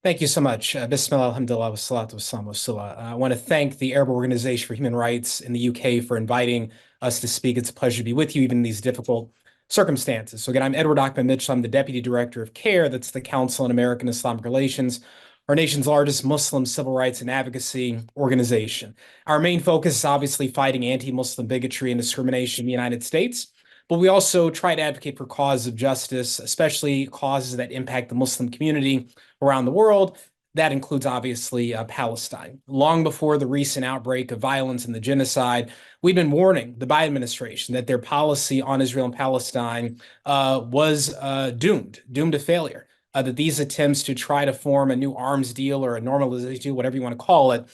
Thank you so much. Bismillah, alhamdulillah, wassalatu wassalamu wassalam. I want to thank the Arab Organization for Human Rights in the UK for inviting us to speak. It's a pleasure to be with you, even in these difficult circumstances. So again, I'm Ahmed Mitchell. I'm the Deputy Director of CARE. That's the Council on American Islamic Relations, our nation's largest Muslim civil rights and advocacy organization. Our main focus is obviously fighting anti-Muslim bigotry and discrimination in the United States. But we also try to advocate for causes of justice, especially causes that impact the Muslim community around the world. That includes, obviously, Palestine. Long before the recent outbreak of violence and the genocide, we've been warning the Biden administration that their policy on Israel and Palestine was doomed to failure. That these attempts to try to form a new arms deal or a normalization deal, whatever you want to call it,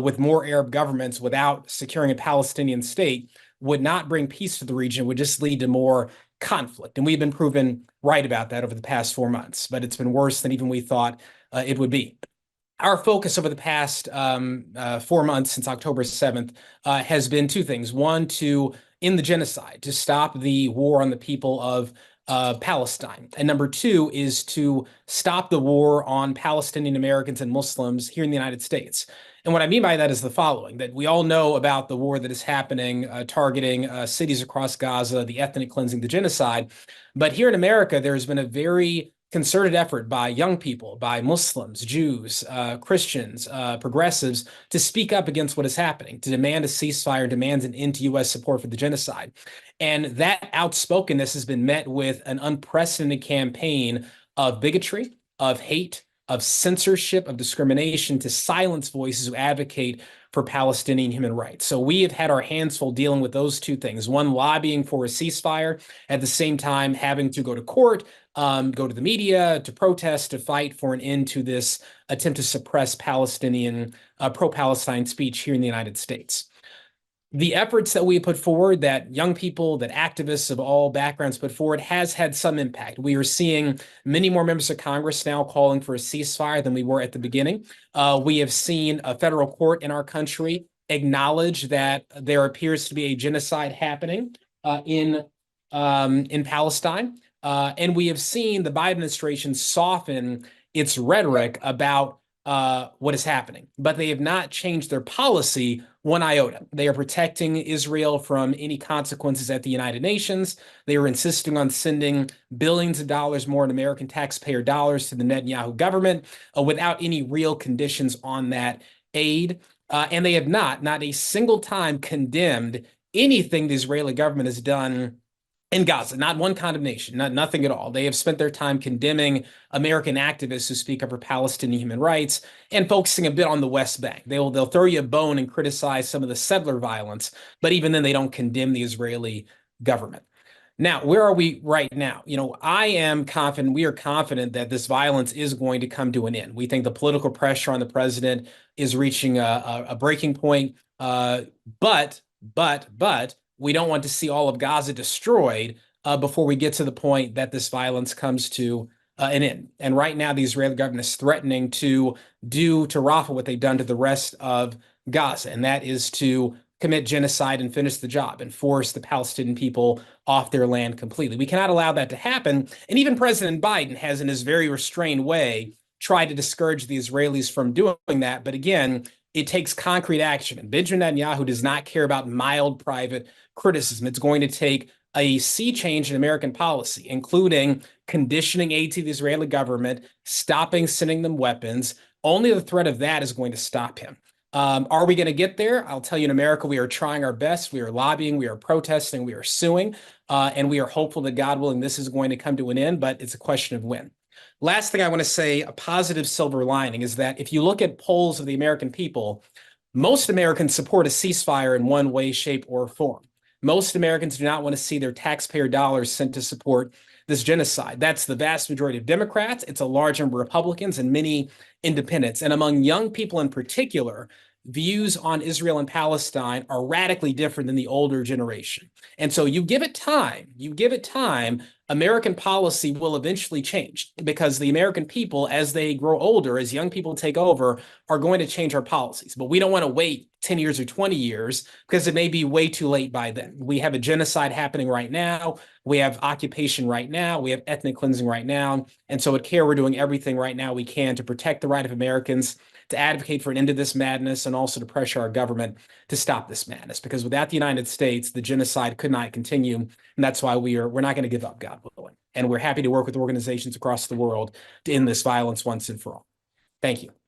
with more Arab governments without securing a Palestinian state would not bring peace to the region, would just lead to more conflict. And we've been proven right about that over the past 4 months, but it's been worse than even we thought it would be. Our focus over the past 4 months since October 7th has been two things. One, to end the genocide, to stop the war on the people of Palestine. And number two is to stop the war on Palestinian Americans and Muslims here in the United States. And what I mean by that is the following, that we all know about the war that is happening, targeting cities across Gaza, the ethnic cleansing, the genocide. But here in America, there has been a very concerted effort by young people, by Muslims, Jews, Christians, progressives, to speak up against what is happening, to demand a ceasefire, demand an end to U.S. support for the genocide. And that outspokenness has been met with an unprecedented campaign of bigotry, of hate, of censorship, of discrimination to silence voices who advocate for Palestinian human rights. So we have had our hands full dealing with those two things. One, lobbying for a ceasefire, at the same time having to go to court, go to the media, to protest, to fight for an end to this attempt to suppress Palestinian, pro-Palestine speech here in the United States. The efforts that we put forward, that young people, that activists of all backgrounds put forward, has had some impact. We are seeing many more members of Congress now calling for a ceasefire than we were at the beginning. We have seen a federal court in our country acknowledge that there appears to be a genocide happening in Palestine. And we have seen the Biden administration soften its rhetoric about what is happening, but they have not changed their policy one iota. They are protecting Israel from any consequences at the United Nations. They are insisting on sending billions of dollars more in American taxpayer dollars to the Netanyahu government without any real conditions on that aid. And they have not a single time condemned anything the Israeli government has done in Gaza. Not one condemnation, nothing at all. They have spent their time condemning American activists who speak up for Palestinian human rights and focusing a bit on the West Bank. They'll throw you a bone and criticize some of the settler violence, but even then they don't condemn the Israeli government. Now, where are we right now? I am confident, we are confident that this violence is going to come to an end. We think the political pressure on the president is reaching a breaking point. But we don't want to see all of Gaza destroyed before we get to the point that this violence comes to an end. And right now, the Israeli government is threatening to do to Rafah what they've done to the rest of Gaza, and that is to commit genocide and finish the job and force the Palestinian people off their land completely. We cannot allow that to happen. And even President Biden has, in his very restrained way, tried to discourage the Israelis from doing that. But again, it takes concrete action. And Benjamin Netanyahu does not care about mild private criticism. It's going to take a sea change in American policy, including conditioning aid to the Israeli government, stopping sending them weapons. Only the threat of that is going to stop him. Are we going to get there? I'll tell you, in America, we are trying our best. We are lobbying, we are protesting, we are suing, and we are hopeful that, God willing, this is going to come to an end, but it's a question of when. Last thing I want to say, a positive silver lining, is that if you look at polls of the American people, most Americans support a ceasefire in one way, shape, or form. Most Americans do not want to see their taxpayer dollars sent to support this genocide. That's the vast majority of Democrats. It's a large number of Republicans and many independents. And among young people in particular, views on Israel and Palestine are radically different than the older generation. And so you give it time, American policy will eventually change because the American people, as they grow older, as young people take over, are going to change our policies. But we don't want to wait 10 years or 20 years because it may be way too late by then. We have a genocide happening right now. We have occupation right now. We have ethnic cleansing right now. And so at CARE, we're doing everything right now we can to protect the right of Americans, to advocate for an end to this madness, and also to pressure our government to stop this madness. Because without the United States, the genocide could not continue. And that's why we're not going to give up, God willing. And we're happy to work with organizations across the world to end this violence once and for all. Thank you.